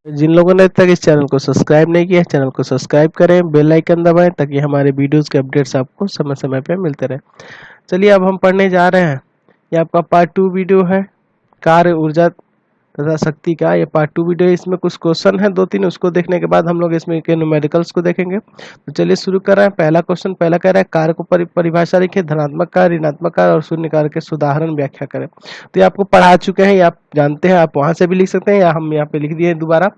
जिन लोगों ने अब तक इस चैनल को सब्सक्राइब नहीं किया है, चैनल को सब्सक्राइब करें, बेल आइकन दबाएं ताकि हमारे वीडियोस के अपडेट्स आपको समय समय पे मिलते रहे। चलिए अब हम पढ़ने जा रहे हैं। ये आपका पार्ट 2 वीडियो है, कार्य ऊर्जा तथा शक्ति का। ये पार्ट 2 वीडियो है, इसमें कुछ क्वेश्चन है 2-3, उसको देखने के बाद हम लोग इसमें के न्यूमेरिकल्स को देखेंगे। तो चलिए शुरू कर रहे हैं। पहला क्वेश्चन पहला कह रहा है कार्य को परिभाषा लिखिए, धनात्मक कार्य, ऋणात्मक कार्य और शून्य कार्य के सुधारण व्याख्या करें। तो ये आपको पढ़ा चुके हैं, ये आप जानते हैं, आप वहां से भी लिख सकते हैं या हम यहाँ पे लिख दिए दोबारा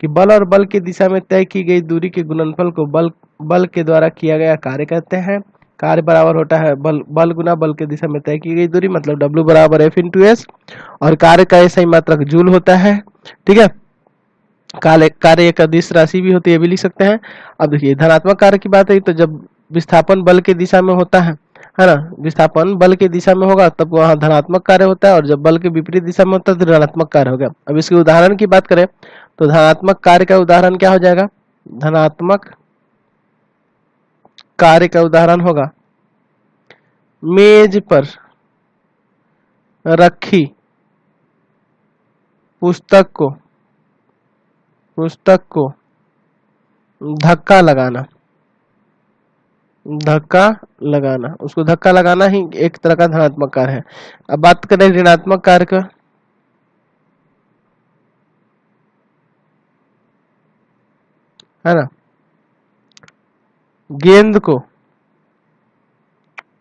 कि बल और बल की दिशा में तय की गई दूरी के गुणनफल को बल के द्वारा किया गया कार्य कहते हैं। कार्य बराबर होता है बल गुना बल के दिशा में तय की गई दूरी, मतलब W बराबर F इंटू एस, और कार्य का सही मात्रक जूल होता है। ठीक है, कार्य एक अदिश राशि भी होती है, ये भी लिख सकते हैं। अब देखिए धनात्मक कार्य की बात है तो जब विस्थापन बल के दिशा में होता है ना, विस्थापन बल के दिशा में होगा तब वहां धनात्मक कार्य होता है, और जब बल के विपरीत दिशा में होता है तो ऋणात्मक कार्य हो गया। अब इसके उदाहरण की बात करें तो धनात्मक कार्य का उदाहरण क्या हो जाएगा? धनात्मक कार्य का उदाहरण होगा मेज पर रखी पुस्तक को धक्का लगाना, उसको धक्का लगाना ही एक तरह का धनात्मक कार्य है। अब बात करें ऋणात्मक कार्य का, है ना, गेंद को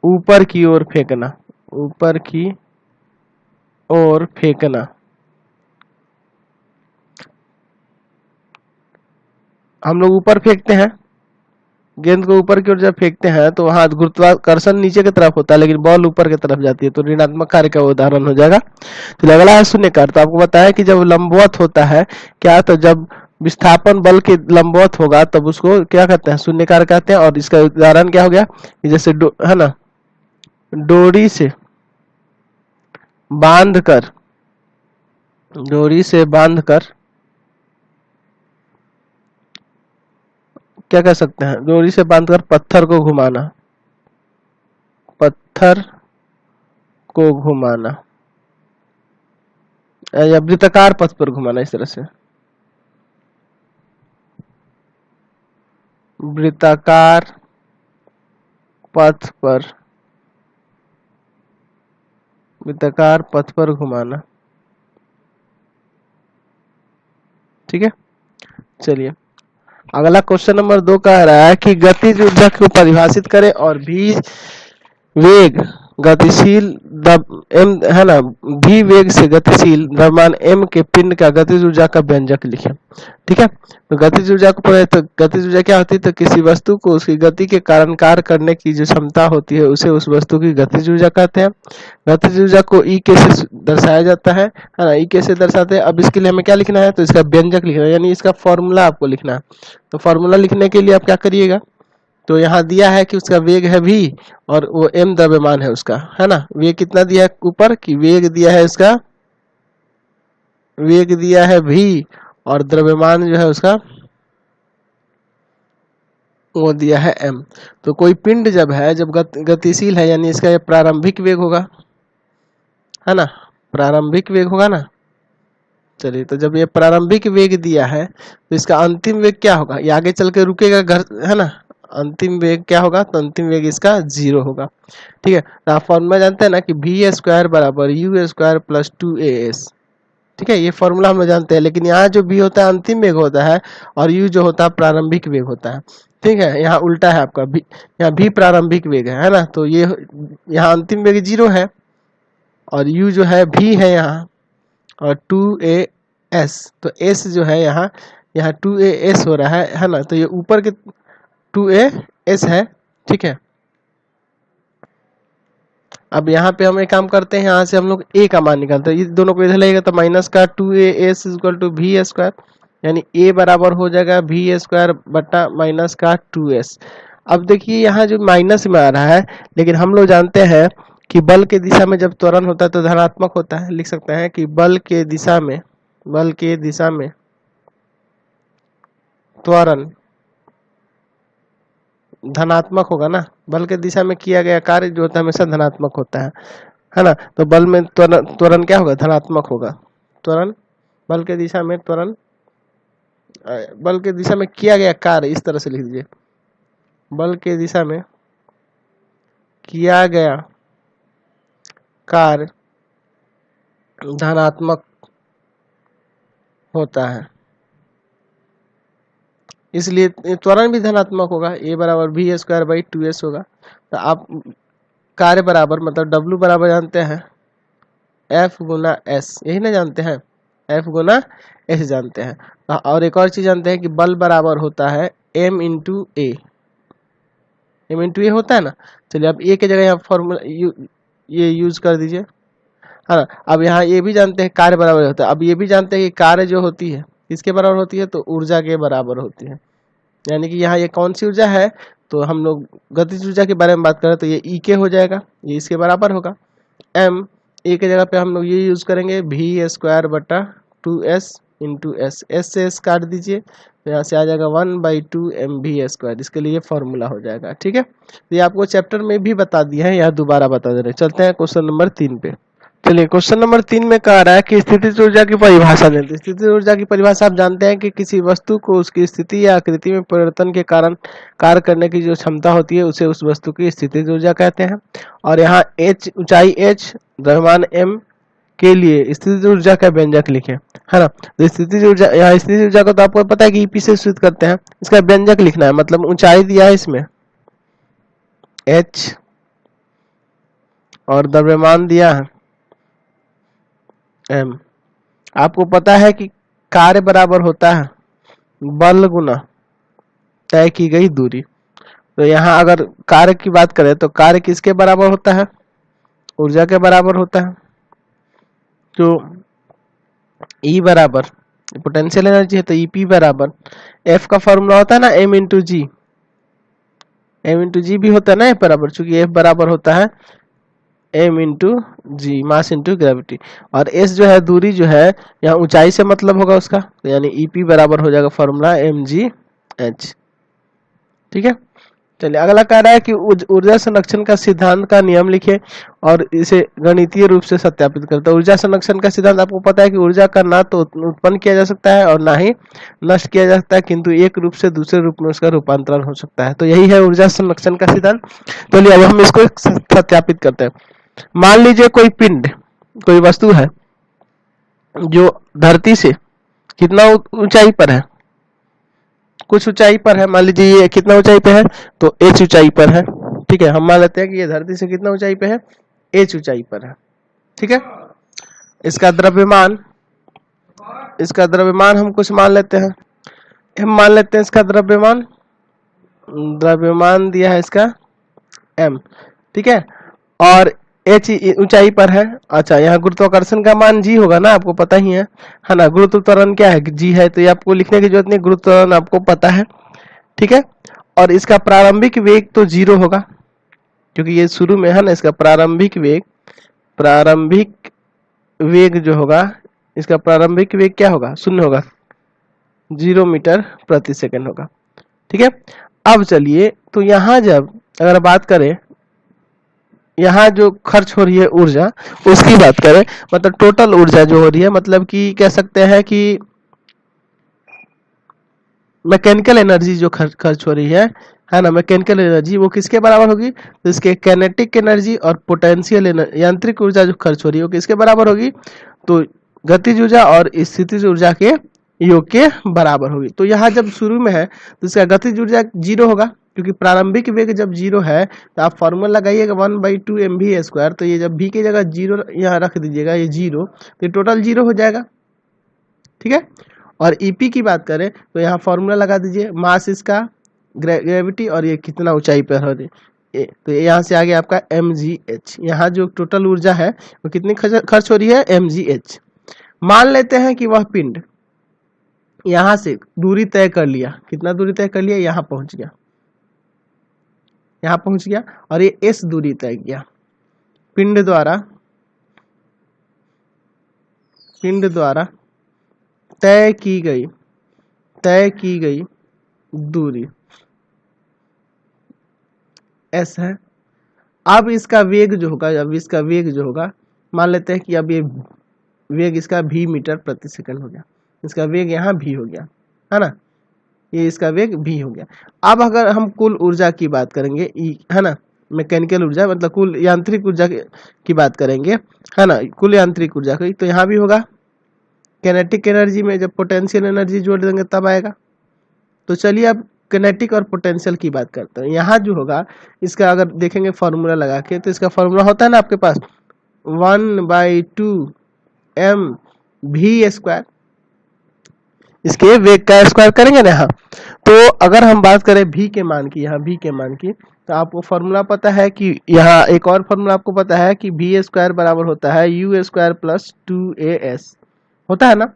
ऊपर की ओर फेंकना, हम लोग ऊपर फेंकते हैं, गेंद को ऊपर की ओर जब फेंकते हैं तो वहां गुरुत्वाकर्षण नीचे की तरफ होता है लेकिन बॉल ऊपर की तरफ जाती है, तो ऋणात्मक कार्य का उदाहरण हो जाएगा। तो अगला है शून्य कार्य। तो आपको बताया कि जब लंबवत होता है क्या, तो जब विस्थापन बल के लंबवत होगा तब उसको क्या कहते हैं? शून्य कार्य कहते हैं। और इसका उदाहरण क्या हो गया कि जैसे है ना, डोरी से बांधकर क्या कह सकते हैं? डोरी से बांधकर पत्थर को घुमाना या वृत्ताकार पथ पर घुमाना, इस तरह से वृत्ताकार पथ पर घुमाना। ठीक है, चलिए अगला क्वेश्चन नंबर 2 कह रहा है कि गतिज ऊर्जा को परिभाषित करें और भी वेग गतिशील m है ना, भी वेग से गतिशील द्रव्यमान m के पिंड का गतिज ऊर्जा का व्यंजक लिखें। ठीक है, तो गतिज ऊर्जा को पढ़े तो गतिज ऊर्जा क्या होती है? तो किसी वस्तु को उसकी गति के कारण कार्य करने की जो क्षमता होती है उसे उस वस्तु की गतिज ऊर्जा कहते हैं। गतिज ऊर्जा को ई के से दर्शाया जाता है ना, ई के से दर्शाते हैं। अब इसके लिए हमें क्या लिखना है? तो इसका व्यंजक लिखना है, यानी इसका फॉर्मूला आपको लिखना है। तो फॉर्मूला लिखने के लिए आप क्या करिएगा? तो यहाँ दिया है कि उसका वेग है v और वो m द्रव्यमान है उसका, है ना। वेग कितना दिया है ऊपर की? वेग दिया है इसका, वेग दिया है v और द्रव्यमान जो है उसका वो दिया है m। तो कोई पिंड जब है, जब गतिशील है, यानी इसका ये प्रारंभिक वेग होगा, है ना, प्रारंभिक वेग होगा ना। चलिए, तो जब ये प्रारंभिक वेग दिया है तो इसका अंतिम वेग क्या होगा? ये आगे चल के रुकेगा घर, है ना, अंतिम वेग क्या होगा? तो अंतिम वेग इसका 0 होगा। ठीक है, तो आप फॉर्मूला जानते हैं ना कि v² बराबर u² प्लस 2as। ठीक है, ये फॉर्मूला हम लोग जानते हैं, लेकिन यहाँ जो v होता है अंतिम वेग होता है और u जो होता है प्रारंभिक वेग होता है। ठीक है, यहाँ उल्टा है आपका, यहाँ v प्रारंभिक वेग है ना, तो ये यहाँ अंतिम वेग 0 है और u जो है v है यहाँ और 2as, तो s जो है यहाँ 2as हो रहा है ना, तो ये ऊपर के 2as है। ठीक है, अब यहाँ पे हम एक काम करते हैं, यहाँ से हम लोग a का मान निकालते हैं। ये दोनों को इधर लगेगा तो माइनस का 2as इक्वल टू v², यानी a बराबर हो जाएगा v² बटा माइनस का 2s। अब देखिए यहाँ जो माइनस में आ रहा है, लेकिन हम लोग जानते हैं कि बल के दिशा में जब त्वरण होता है तो धनात्मक होता है। लिख सकते हैं कि बल के दिशा में त्वरण धनात्मक होगा ना। बल के दिशा में किया गया कार्य जो होता है हमेशा धनात्मक होता है ना। तो बल में त्वरण क्या होगा? धनात्मक होगा। त्वरण, बल के दिशा में त्वरण बल के दिशा में किया गया कार्य, इस तरह से लिख दीजिए, बल के दिशा में किया गया कार्य धनात्मक होता है, इसलिए त्वरण भी धनात्मक होगा। a बराबर v स्क्वायर बाई 2s होगा। तो आप कार्य बराबर मतलब w बराबर जानते हैं F गुना s, यही ना जानते हैं, F गुना s जानते हैं। और एक और चीज जानते हैं कि बल बराबर होता है m इंटू ए, m इंटू ए होता है ना। चलिए अब a की जगह यहाँ फॉर्मूला ये यूज कर दीजिए, है ना। अब यहाँ ये भी जानते हैं कार्य बराबर होता है। अब ये भी जानते हैं कि कार्य जो होती है किसके बराबर होती है, तो ऊर्जा के बराबर होती है। यानी कि यहाँ ये कौन सी ऊर्जा है, तो हम लोग गतिज ऊर्जा के बारे में बात करें तो ये ई के हो जाएगा, ये इसके बराबर होगा। एम ए के जगह पे हम लोग ये यूज करेंगे v स्क्वायर बटा 2s इंटू एस, एस से एस काट दीजिए तो यहाँ से आ जाएगा 1/2 mv स्क्वायर, इसके लिए फॉर्मूला हो जाएगा। ठीक है, तो ये आपको चैप्टर में भी बता दिया है, यहाँ दोबारा बता दे रहे हैं। चलते हैं क्वेश्चन नंबर 3 पे। चलिए क्वेश्चन नंबर 3 में कह रहा है कि स्थितिज ऊर्जा की परिभाषा दें। तो स्थितिज ऊर्जा की परिभाषा आप जानते हैं कि किसी वस्तु को उसकी स्थिति या आकृति में परिवर्तन के कारण कार्य करने की जो क्षमता होती है उसे उस वस्तु की स्थितिज ऊर्जा कहते हैं। और यहाँ h ऊंचाई h द्रव्यमान m के लिए स्थितिज ऊर्जा का व्यंजक लिखे, है ना। तो स्थितिज ऊर्जा, यहाँ स्थितिज ऊर्जा को तो आपको पता है कि ईपी से सूचित करते हैं, इसका व्यंजक लिखना है। मतलब ऊंचाई दिया है इसमें h और द्रव्यमान दिया है m। आपको पता है कि कार्य बराबर होता है बल गुना तय की गई दूरी। तो यहाँ अगर कार्य की बात करें तो कार्य किसके बराबर होता है, ऊर्जा के बराबर होता है। तो E बराबर पोटेंशियल एनर्जी है, तो ईपी बराबर F का फॉर्मूला होता है ना m इंटू जी, m इंटू जी भी होता है ना F बराबर, चूंकि F बराबर होता है m इंटू जी, मास इंटू ग्रेविटी। और s जो है दूरी जो है यहाँ ऊंचाई से मतलब होगा उसका, तो यानी ईपी बराबर हो जाएगा फॉर्मूला mgh। ठीक है, चलिए अगला कह रहा है कि ऊर्जा संरक्षण का सिद्धांत का नियम लिखे और इसे गणितीय रूप से सत्यापित करता है। ऊर्जा संरक्षण का सिद्धांत आपको पता है कि ऊर्जा का ना तो उत्पन्न किया जा सकता है और ना ही नष्ट किया जा सकता है, किंतु एक रूप से दूसरे रूप में उसका रूपांतरण हो सकता है। तो यही है ऊर्जा संरक्षण का सिद्धांत। चलिए अब हम इसको सत्यापित करते हैं। मान लीजिए कोई पिंड, कोई वस्तु है जो धरती से कितना ऊंचाई पर है, कुछ ऊंचाई पर है। मान लीजिए ये कितना ऊंचाई पे है, तो h ऊंचाई पर है। ठीक है, हम मान लेते हैं कि ये धरती से कितना ऊंचाई पे है, h ऊंचाई पर है। ठीक है, इसका द्रव्यमान हम कुछ मान लेते हैं, हम मान लेते हैं इसका द्रव्यमान दिया है इसका m। ठीक है, और h ऊंचाई पर है। अच्छा, यहाँ गुरुत्वाकर्षण का मान g होगा ना, आपको पता ही है ना। गुरुत्व त्वरण क्या है, g है, तो ये आपको लिखने की जरूरत नहीं, गुरुत्व त्वरण आपको पता है। ठीक है, और इसका प्रारंभिक वेग तो 0 होगा क्योंकि ये शुरू में है ना। इसका प्रारंभिक वेग जो होगा, इसका प्रारंभिक वेग क्या होगा, 0 होगा, 0 मीटर प्रति सेकंड होगा। ठीक है, अब चलिए तो यहाँ जब अगर बात करें, यहाँ जो खर्च हो रही है ऊर्जा उसकी बात करें, मतलब टोटल ऊर्जा जो हो रही है, मतलब कि कह सकते हैं कि मैकेनिकल एनर्जी जो खर्च हो रही है ना, मैकेनिकल एनर्जी वो किसके बराबर होगी, तो इसके कैनेटिक एनर्जी और पोटेंशियल एनर्जी, यांत्रिक ऊर्जा जो खर्च हो रही है वो किसके बराबर होगी, तो गतिज ऊर्जा और स्थितिज ऊर्जा के योग के बराबर होगी। तो यहाँ जब शुरू में है तो इसका गतिज ऊर्जा 0 होगा, क्योंकि प्रारंभिक वेग जब 0 है तो आप फॉर्मूला लगाइएगा 1/2 mv स्क्वायर। तो ये जब v की जगह 0 यहाँ रख दीजिएगा, ये 0, तो टोटल 0 हो जाएगा। ठीक है, और ईपी की बात करें तो यहाँ फॉर्मूला लगा दीजिए, मास इसका, ग्रेविटी, और ये कितना ऊंचाई पर हो रही, तो यहाँ से आ गया आपका mgh। यहाँ जो टोटल ऊर्जा है वो कितनी खर्च हो रही है, mgh। मान लेते हैं कि वह पिंड यहाँ से दूरी तय कर लिया, कितना दूरी तय कर लिया, यहाँ पहुंच गया, और ये s दूरी तय किया पिंड द्वारा तय की गई दूरी s है। अब इसका वेग जो होगा, मान लेते हैं कि अब ये वेग इसका v मीटर प्रति सेकंड हो गया, इसका वेग यहाँ v हो गया। है ना, ये इसका वेग v हो गया। अब अगर हम कुल ऊर्जा की बात करेंगे E, है ना, मैकेनिकल ऊर्जा मतलब कुल यांत्रिक ऊर्जा की बात करेंगे, है ना, कुल यांत्रिक ऊर्जा की, तो यहाँ भी होगा कैनेटिक एनर्जी में जब पोटेंशियल एनर्जी जोड़ देंगे तब आएगा। तो चलिए अब किनेटिक और पोटेंशियल की बात करते हैं। यहाँ जो होगा इसका अगर देखेंगे फॉर्मूला लगा के, तो इसका फॉर्मूला होता है ना आपके पास 1/2 mv², इसके वेग का स्क्वायर करेंगे ना यहाँ। तो अगर हम बात करें v के मान की, यहाँ v के मान की, तो आपको फॉर्मूला पता है कि यहाँ एक और फॉर्मूला आपको पता है कि v² बराबर होता है u² + 2as, होता है ना।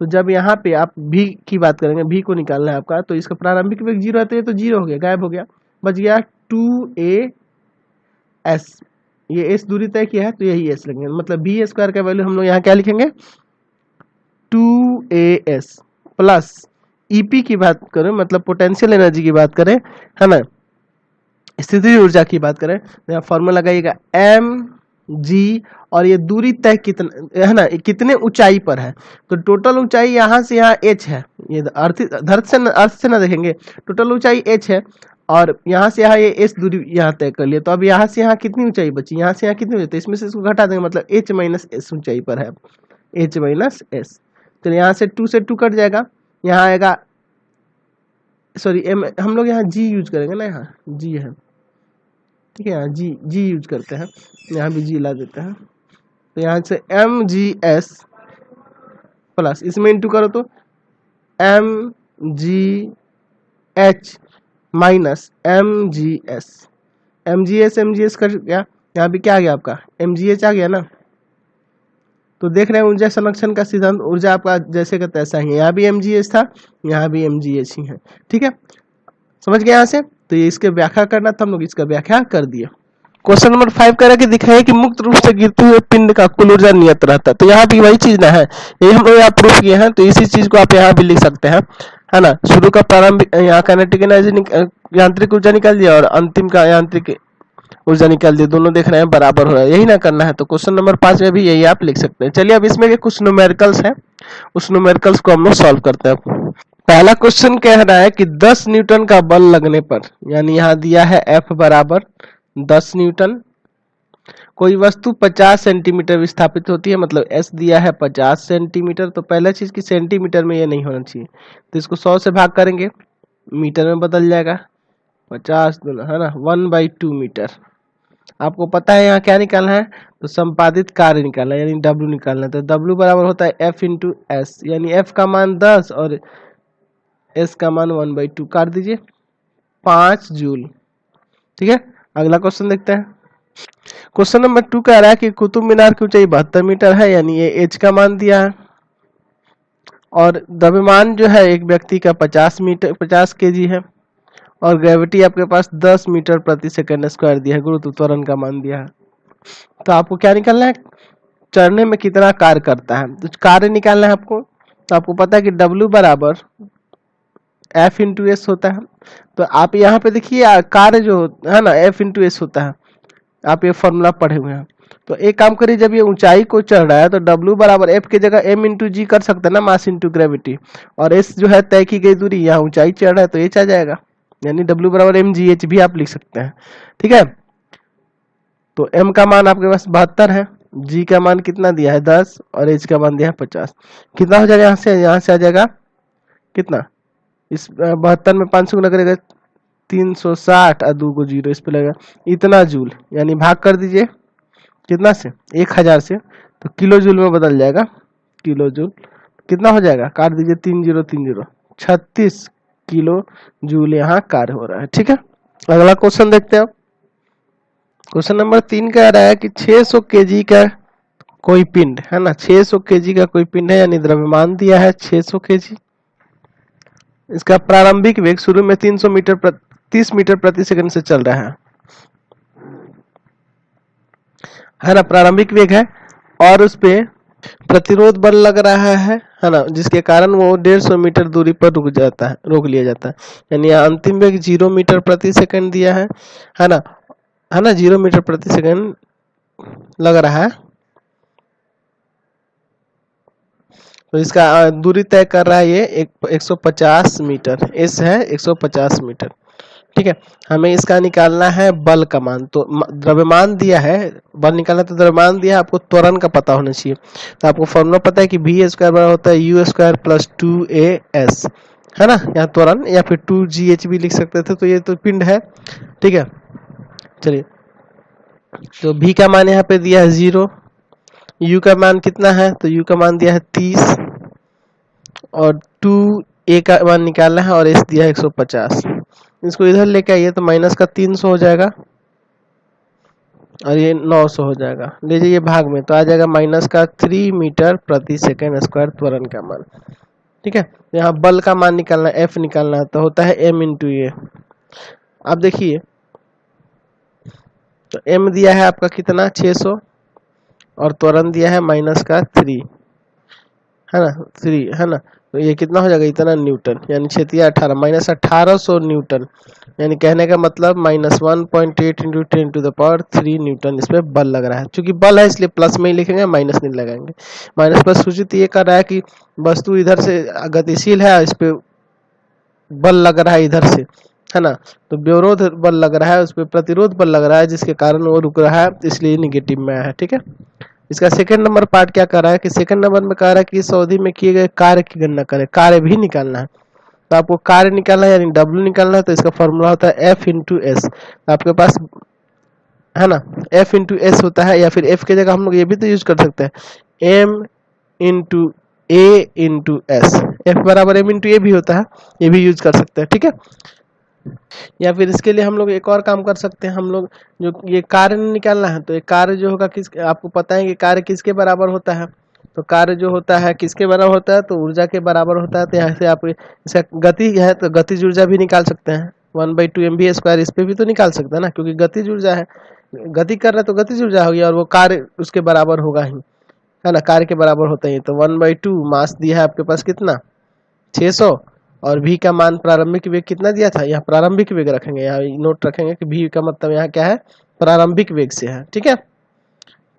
तो जब यहाँ पे आप v की बात करेंगे, v को निकालना है आपका, तो इसका प्रारंभिक वेग 0 है, तो ये तो 0 हो गया, गायब हो गया, बच गया 2as। ये s दूरी तय किया है तो यही s लगेंगे, मतलब v² का वैल्यू हम लोग यहाँ क्या लिखेंगे 2as प्लस EP की बात करें, मतलब पोटेंशियल एनर्जी की बात करें, है ना, स्थितिज ऊर्जा की बात करें, तो यहाँ फॉर्मूला लगाइएगा mg, और ये दूरी तय कितना है ना, कितने ऊंचाई पर है, तो टोटल ऊंचाई यहाँ से यहाँ h है, ये अर्थ से ना देखेंगे, टोटल ऊंचाई h है, और यहाँ से यहाँ ये s दूरी यहाँ तय कर लिया। तो अब यहाँ से यहाँ कितनी ऊंचाई बची, यहाँ से यहाँ कितनी ऊंचाई, तो इसमें से इसको घटा देंगे, मतलब h - s ऊंचाई पर है, h - s। तो यहाँ से 2 से 2 कट जाएगा, यहाँ आएगा, सॉरी m, हम लोग यहाँ g यूज करेंगे ना, यहाँ g है, ठीक है, यहाँ g यूज करते हैं, यहाँ भी g ला देते हैं। तो यहाँ से mgs प्लस इसमें इंटू करो तो mgh माइनस mgs कर गया, यहाँ भी क्या आ गया आपका mgh आ गया ना। तो देख रहे हैं ऊर्जा संरक्षण का सिद्धांत, ऊर्जा आपका जैसे का तैसा ही है, यहाँ भी mgh था, यहाँ भी mgh ही है, ठीक है, समझ गए यहाँ से। तो ये इसके व्याख्या करना था, हम लोग इसका व्याख्या कर दिया। क्वेश्चन नंबर 5 कह रहा है कि दिखाइए कि मुक्त रूप से गिरते हुए पिंड का कुल ऊर्जा नियत रहता है। तो यहाँ भी वही चीज ना है, यही हम लोग यहाँ प्रूफ किए हैं, तो इसी चीज को आप यहाँ भी लिख सकते हैं, है ना। शुरू का प्रारंभिक यहाँ काइनेटिक एनर्जी यांत्रिक ऊर्जा निकाल दिया, और अंतिम का यांत्रिक ऊर्जा निकाल दिया, दोनों देख रहे हैं बराबर हो रहा है, यही ना करना है। तो क्वेश्चन नंबर 5 में भी यही आप लिख सकते हैं। चलिए अब इसमें के कुछ न्यूमेरिकल्स है, उस न्यूमेरिकल्स को हम लोग सॉल्व करते हैं। पहला क्वेश्चन कह रहा है कि 10 न्यूटन का बल लगने पर, यानी यहाँ दिया है F बराबर 10 न्यूटन, कोई वस्तु 50 सेंटीमीटर विस्थापित होती है, मतलब S दिया है 50 सेंटीमीटर। तो पहला चीज कि सेंटीमीटर में ये नहीं होना चाहिए, तो इसको 100 से भाग करेंगे, मीटर में बदल जाएगा, 50 है ना, 1/2 मीटर। आपको पता है यहाँ क्या निकालना है, तो संपादित कार्य निकालना है, यानी W निकालना है। तो W बराबर होता है F × S, यानी F का मान 10 और S का मान 1/2, काट दीजिए 5 जूल, ठीक है। अगला क्वेश्चन देखते हैं। क्वेश्चन नंबर 2 कह रहा है कि कुतुब मीनार की ऊंचाई 72 मीटर है, यानी ये h का मान दिया है, और द्रव्यमान जो है एक व्यक्ति का 50 kg है, और ग्रेविटी आपके पास 10 मीटर प्रति सेकंड स्क्वायर दिया है, गुरुत्व त्वरण का मान दिया है। तो आपको क्या निकालना है, चढ़ने में कितना कार्य करता है, तो कार्य निकालना है आपको। तो आपको पता है कि W बराबर F × S होता है। तो आप यहाँ पे देखिए कार्य जो है ना F × S होता है, आप ये फॉर्मूला पढ़े हुए हैं। तो एक काम करिए, जब ये ऊंचाई को चढ़ रहा है तो W बराबर F की जगह m × g कर सकते हैं ना, मास × ग्रेविटी, और S जो है तय की गई दूरी, यहाँ ऊंचाई चढ़ रहा है तो h आ जाएगा, यानी W बराबर mgh भी आप लिख सकते हैं, ठीक है। तो m का मान आपके पास 72 है, g का मान कितना दिया है 10, और h का मान दिया है 50, कितना हो जाएगा, यहाँ से आ जाएगा कितना, इस 72 में 500 गुना करेगा 360, और 2 को 0 इस पे लगेगा, इतना जूल, यानी भाग कर दीजिए कितना से 1000 से, तो किलो जूल में बदल जाएगा, किलो जूल कितना हो जाएगा, काट दीजिए 3030, 36 किलो जूल यहाँ कार्य हो रहा है, ठीक है। अगला क्वेश्चन देखते हैं। क्वेश्चन नंबर 3 कह रहा है कि 600 kg का कोई पिंड है ना, 600 kg का कोई पिंड है, यानी द्रव्यमान दिया है 600 kg, इसका प्रारंभिक वेग शुरू में 30 मीटर प्रति सेकंड से चल रहा है ना, प्रारंभिक वेग है, और उस पे प्रतिरोध बल लग रहा है ना, जिसके कारण वो 150 मीटर दूरी पर रोक लिया जाता है, यानी अंतिम वेग 0 मीटर प्रति सेकंड दिया है ना, 0 मीटर प्रति सेकंड लग रहा है। तो इसका दूरी तय कर रहा है ये 150 मीटर, एस है 150 मीटर। ठीक है, हमें इसका निकालना है बल का मान। तो द्रव्यमान दिया है, बल निकालना, तो द्रव्यमान दिया है, आपको त्वरण का पता होना चाहिए। तो आपको फॉर्मूला पता है कि वी स्क्वायर बराबर होता है यू स्क्वायर प्लस 2AS, है ना। यहाँ त्वरण या फिर 2GH भी लिख सकते थे। तो ये तो पिंड है, ठीक है। चलिए, तो v का मान यहाँ पे दिया है 0, u का मान कितना है, तो u का मान दिया है 30 और 2a का मान निकालना है और s दिया है 150। इसको इधर लेके आइए तो माइनस का 300 हो जाएगा और ये 900 हो जाएगा। ले जाइए भाग में तो आ जाएगा माइनस का 3 मीटर प्रति सेकेंड स्क्वायर त्वरण का मान। ठीक है, यहाँ बल का मान निकालना है, F निकालना है, तो होता है m इंटू ए। अब देखिए, तो m दिया है आपका कितना 600 और त्वरण दिया है माइनस का 3, है ना, 3 है ना। तो ये कितना हो जाएगा, इतना न्यूटन, यानी 6×18 माइनस 1800 न्यूटन, यानी कहने का मतलब माइनस 1.8 इंटू 10⁻³ न्यूटन इस पे बल लग रहा है। चूंकि बल है इसलिए प्लस में ही लिखेंगे, माइनस नहीं लगाएंगे। माइनस पर सूचित ये कर रहा है कि वस्तु इधर से गतिशील है, इस पे बल लग रहा है इधर से, है ना। तो विरोध बल लग रहा है, उस पर प्रतिरोध बल लग रहा है, जिसके कारण वो रुक रहा है, इसलिए निगेटिव में आया है। ठीक है, इसका सेकंड नंबर पार्ट क्या कर रहा है कि सेकंड नंबर में कह रहा है कि इस अवधि में किए गए कार्य की गणना करें। कार्य भी निकालना है, तो आपको कार्य निकालना है यानी W निकालना है। तो इसका फॉर्मूला होता है F इंटू एस। आपके पास, है ना, F इंटू एस होता है, या फिर F की जगह हम लोग ये भी तो यूज कर सकते हैं, M into A into S. F बराबर M इंटू ए भी होता है, ये भी यूज कर सकते हैं। ठीक है, या फिर इसके लिए हम लोग एक और काम कर सकते हैं। हम लोग जो ये कार्य निकालना है, तो ये कार्य जो होगा किस, आपको पता है कि कार्य किसके बराबर होता है। तो कार्य जो होता है किसके बराबर होता है, तो ऊर्जा के बराबर होता है। तो यहाँ से आप इसका गति है, तो गतिज ऊर्जा भी निकाल सकते हैं, 1/2 mv²। इस पे भी तो निकाल सकते हैं ना, क्योंकि गतिज ऊर्जा है, गति कर रहा है तो गतिज ऊर्जा होगी, और वो कार्य उसके बराबर होगा ही, है ना, कार्य के बराबर होता ही। तो 1/2 मास दिया है आपके पास कितना 600, और v का मान प्रारंभिक वेग कितना दिया था, यहाँ प्रारंभिक वेग रखेंगे, यहाँ नोट रखेंगे कि v का मतलब यहाँ क्या है, प्रारंभिक वेग से है। ठीक है,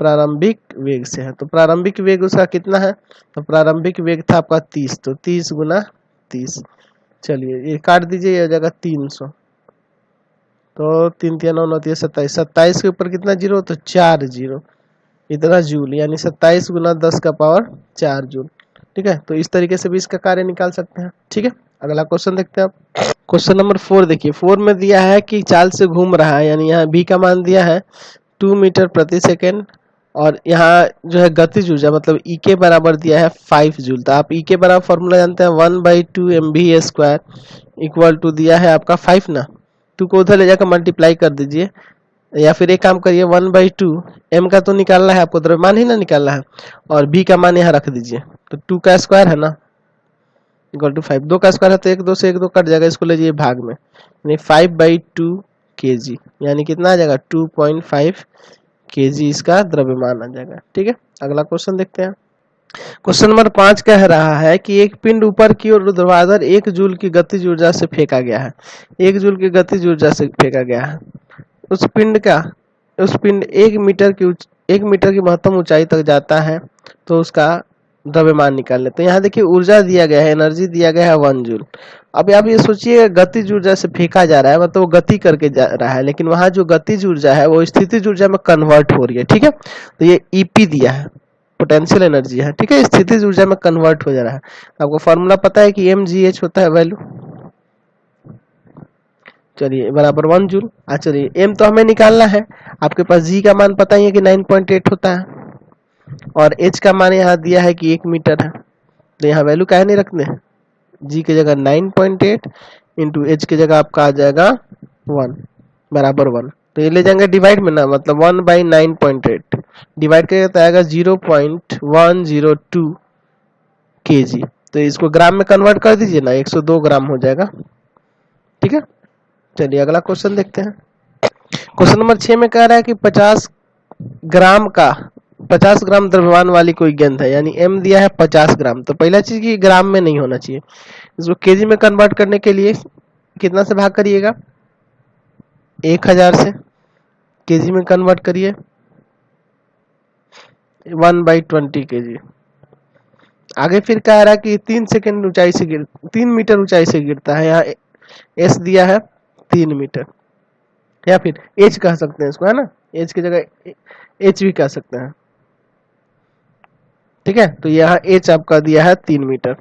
प्रारंभिक वेग से है, तो प्रारंभिक वेग उसका कितना है, तो प्रारंभिक वेग था आपका 30, तो 30 गुना 30। चलिए ये काट दीजिए, ये हो जाएगा 300, तो 3 3 9 9 3 27, 27 के ऊपर कितना जीरो, तो 4 जीरो, इतना जूल, यानी 27 गुना 10⁻⁴ जूल। ठीक है, तो इस तरीके से भी इसका कार्य निकाल सकते हैं। ठीक है, अगला क्वेश्चन देखते हैं आप। क्वेश्चन नंबर 4 देखिए, 4 में दिया है कि चाल से घूम रहा है, यानी यहाँ v का मान दिया है 2 मीटर प्रति सेकेंड, और यहाँ जो है गतिज ऊर्जा मतलब ई के बराबर दिया है 5 जूल। तो आप ई के बराबर फॉर्मूला जानते हैं, 1/2 mv² इक्वल टू दिया है आपका 5 ना, 2 को उधर ले जाकर मल्टीप्लाई कर दीजिए, या फिर एक काम करिए 1/2 m का तो निकालना है आपको, द्रव्यमान ही ना निकालना है, और b का मान यहाँ रख दीजिए। तो 2 का स्क्वायर है ना इक्वल टू 5, 2 का स्क्वायर है तो 1 2 से 1 2 कट जाएगा, इसको ले जाइए भाग में, यानी 5/2 kg, यानी कितना आ जाएगा 2.5 kg इसका द्रव्यमान आ जाएगा। ठीक है, अगला क्वेश्चन देखते हैं। क्वेश्चन नंबर 5 कह रहा है कि एक पिंड ऊपर की ओर ऊर्ध्वाधर 1 जूल की गतिज ऊर्जा से फेंका गया है, 1 जूल की गतिज ऊर्जा से फेंका गया है। उस पिंड 1 मीटर की महत्तम ऊंचाई तक जाता है, तो उसका द्रव्यमान निकाल लेते हैं। यहाँ देखिए ऊर्जा दिया गया है, एनर्जी दिया गया है 1 जूल। अब आप ये सोचिए गतिज ऊर्जा से फेंका जा रहा है, मतलब वो गति करके जा रहा है, लेकिन वहां जो गतिज ऊर्जा है वो स्थितिज ऊर्जा में कन्वर्ट हो रही है। ठीक है, तो ये ईपी दिया है, पोटेंशियल एनर्जी है। ठीक है, स्थितिज ऊर्जा में कन्वर्ट हो जा रहा है। आपको फॉर्मूला पता है कि mgh होता है वैल्यू, चलिए बराबर 1 जूल। चलिए m तो हमें निकालना है, आपके पास g का मान पता ही है कि 9.8 होता है, और h का मान यहाँ दिया है कि 1 मीटर है। तो यहाँ वैल्यू काहे नहीं रखते हैं, g की जगह 9.8 इंटू h की जगह आपका आ जाएगा 1 बराबर 1। तो ये ले जाएंगे डिवाइड में ना, मतलब 1/9.8 डिवाइड करेगा तो आएगा 0.102 kg। तो इसको ग्राम में कन्वर्ट कर दीजिए ना, 102 ग्राम हो जाएगा। ठीक है, चलिए अगला क्वेश्चन देखते हैं। क्वेश्चन नंबर 6 में कह रहा है कि 50 ग्राम द्रव्यमान वाली कोई गेंद है, यानी m दिया है 50 ग्राम। तो पहला चीज की ग्राम में नहीं होना चाहिए, इसको केजी में कन्वर्ट करने के लिए कितना से भाग करिएगा, 1000 से, केजी में कन्वर्ट करिए 1/20 kg। आगे फिर कह रहा है कि 3 मीटर ऊंचाई से गिरता है। यहाँ एस दिया है 3 मीटर, या फिर एच कह सकते हैं इसको, है ना, एच की जगह एच भी कह सकते हैं। ठीक है, तो यहाँ एच आपका दिया है 3 मीटर।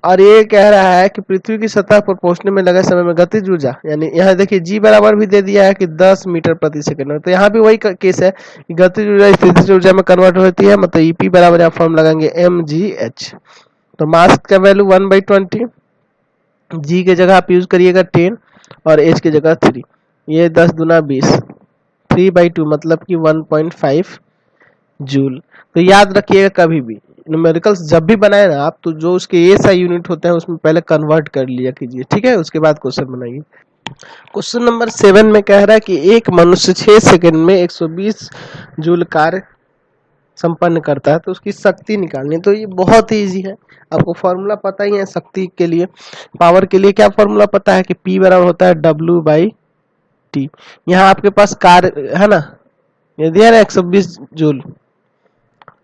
और ये कह रहा है कि पृथ्वी की सतह पर पहुंचने में लगे समय में गतिज ऊर्जा, यानी यहाँ देखिए जी बराबर भी दे दिया है कि 10 मीटर प्रति सेकंड। तो यहाँ भी वही केस है कि गतिज ऊर्जा स्थितिज ऊर्जा में कन्वर्ट होती है, मतलब ईपी बराबर आप फॉर्म लगाएंगे mgh। तो मास का वैल्यू 1/20, जी के जगह आप यूज करिएगा 10 और एच की जगह 3। ये 10 दूना 20, 3/2 मतलब कि 1.5 जूल। तो याद रखिएगा कभी भी न्यूमेरिकल्स जब भी बनाए ना आप, तो जो उसके एसआई यूनिट होते हैं उसमें पहले कन्वर्ट कर लिया कीजिए, ठीक है, उसके बाद क्वेश्चन बनाइए। क्वेश्चन नंबर 7 में कह रहा है कि एक मनुष्य 6 सेकंड में 120 जूल कार्य संपन्न करता है, तो उसकी शक्ति निकालनी। तो ये बहुत ही इजी है, आपको फॉर्मूला पता ही है शक्ति के लिए, पावर के लिए क्या फॉर्मूला पता है कि P बराबर होता है W/T। यहाँ आपके पास कार्य है ना, ये दिया है 120 जूल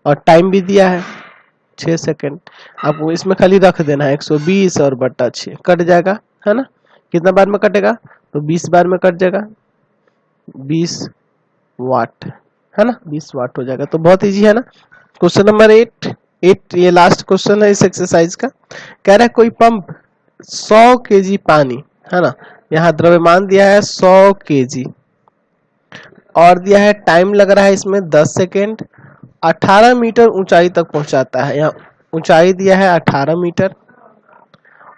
और टाइम भी दिया है 6 सेकंड। आपको इसमें खाली रख देना है 120 और बटा 6, कट जाएगा, है ना, कितना बार में कटेगा, तो 20 बार में कट जाएगा, 20 वाट, है ना, 20 वाट हो जाएगा। तो बहुत इजी है ना। क्वेश्चन नंबर 8 ये लास्ट क्वेश्चन है इस एक्सरसाइज का। कह रहा है कोई पंप 100 केजी पानी, है ना, यहाँ द्रव्यमान दिया है 100 केजी और दिया है टाइम लग रहा है इसमें 10 सेकेंड, 18 मीटर ऊंचाई तक पहुंचाता है। यहाँ ऊंचाई दिया है 18 मीटर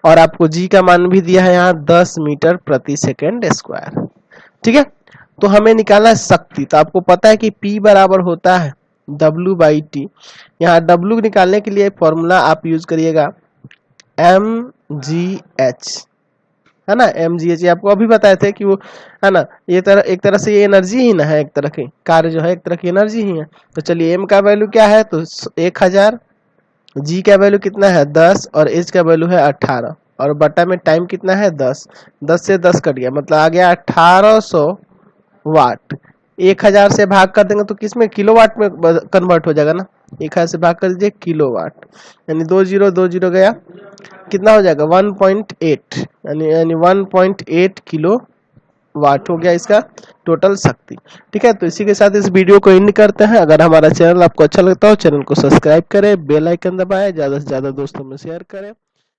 और आपको जी का मान भी दिया है यहाँ 10 मीटर प्रति सेकेंड स्क्वायर। ठीक है, तो हमें निकालना है शक्ति। तो आपको पता है कि P बराबर होता है W/T। यहाँ W निकालने के लिए फॉर्मूला आप यूज करिएगा mgh, है ना, mgh। आपको अभी बताए थे कि वो, है ना, ये एक तरह से ये एनर्जी ही ना है, एक तरह की कार्य जो है एक तरह की एनर्जी ही है। तो चलिए m का वैल्यू क्या है, तो 1000, g का वैल्यू कितना है 10 और h का वैल्यू है 18 और बटा में टाइम कितना है 10, 10 से 10 कट गया, मतलब आ गया 1800 वाट। 1000 से भाग कर देंगे तो किस में, किलोवाट में कन्वर्ट हो जाएगा ना, 1000 से भाग कर दीजिए किलोवाट, यानी 2020 गया, कितना हो जाएगा 1.8, यानी 1.8 किलो वाट हो गया इसका टोटल शक्ति। ठीक है, तो इसी के साथ इस वीडियो को एंड करते हैं। अगर हमारा चैनल आपको अच्छा लगता हो, चैनल को सब्सक्राइब करें, बेल आइकन दबाएं, ज्यादा से ज्यादा दोस्तों में शेयर करें।